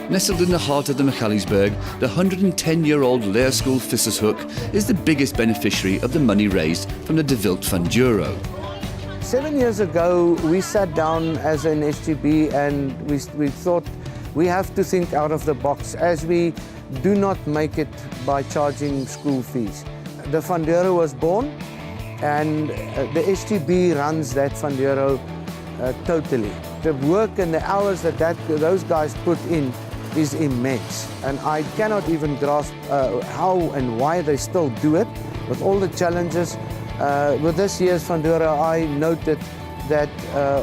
Nestled in the heart of the Michalisburg, the 110-year-old Laerskool Vissershoek is the biggest beneficiary of the money raised from the Wildt Funduro. 7 years ago, we sat down as an SGB and we thought we have to think out of the box, as we do not make it by charging school fees. The Funduro was born, and the SGB runs that Funduro totally. The work and the hours that those guys put in is immense, and I cannot even grasp how and why they still do it with all the challenges. With this year's Funduro, I noted that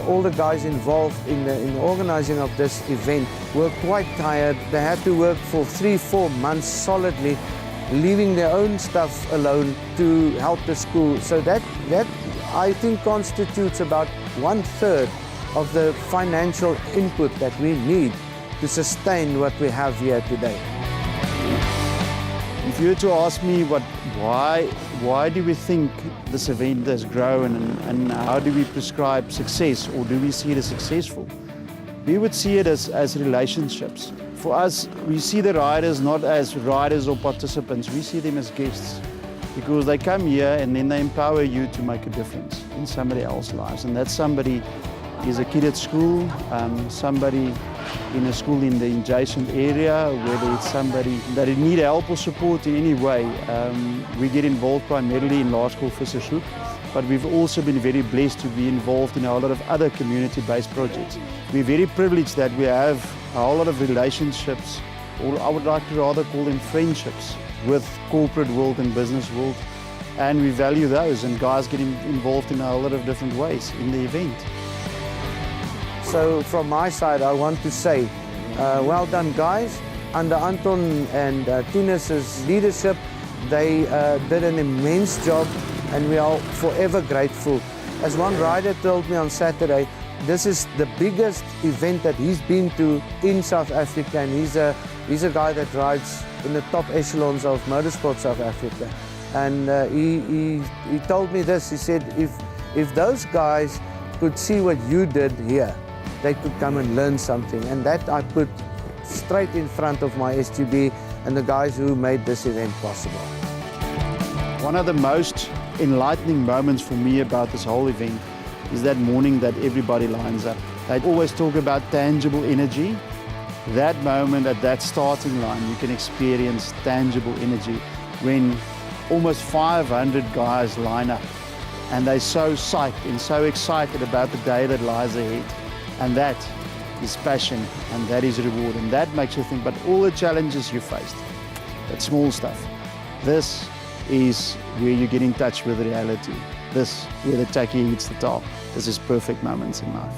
all the guys involved in the organizing of this event were quite tired. They had to work for 3-4 months solidly, leaving their own stuff alone to help the school. So that I think constitutes about 1/3 of the financial input that we need to sustain what we have here today. If you were to ask me why do we think this event has grown and how do we prescribe success, or do we see it as successful? We would see it as relationships. For us, we see the riders not as riders or participants, we see them as guests, because they come here and then they empower you to make a difference in somebody else's lives. And that somebody is a kid at school, somebody in a school in the adjacent area, whether it's somebody that need help or support in any way. We get involved primarily in Laerskool Vissershoek, but we've also been very blessed to be involved in a lot of other community-based projects. We're very privileged that we have a whole lot of relationships, or I would like to rather call them friendships, with corporate world and business world, and we value those, and guys get involved in a whole lot of different ways in the event. So from my side, I want to say, well done guys. Under Anton and Tinus's leadership, they did an immense job, and we are forever grateful. As one rider told me on Saturday, this is the biggest event that he's been to in South Africa, and he's a guy that rides in the top echelons of motorsport South Africa. And he told me this, he said, if those guys could see what you did here, they could come and learn something, and that I put straight in front of my SGB and the guys who made this event possible. One of the most enlightening moments for me about this whole event is that morning that everybody lines up. They always talk about tangible energy. That moment at that starting line, you can experience tangible energy when almost 500 guys line up, and they're so psyched and so excited about the day that lies ahead. And that is passion, and that is reward, and that makes you think about all the challenges you faced, that small stuff. This is where you get in touch with reality. This, where the tacky hits the top. This is perfect moments in life.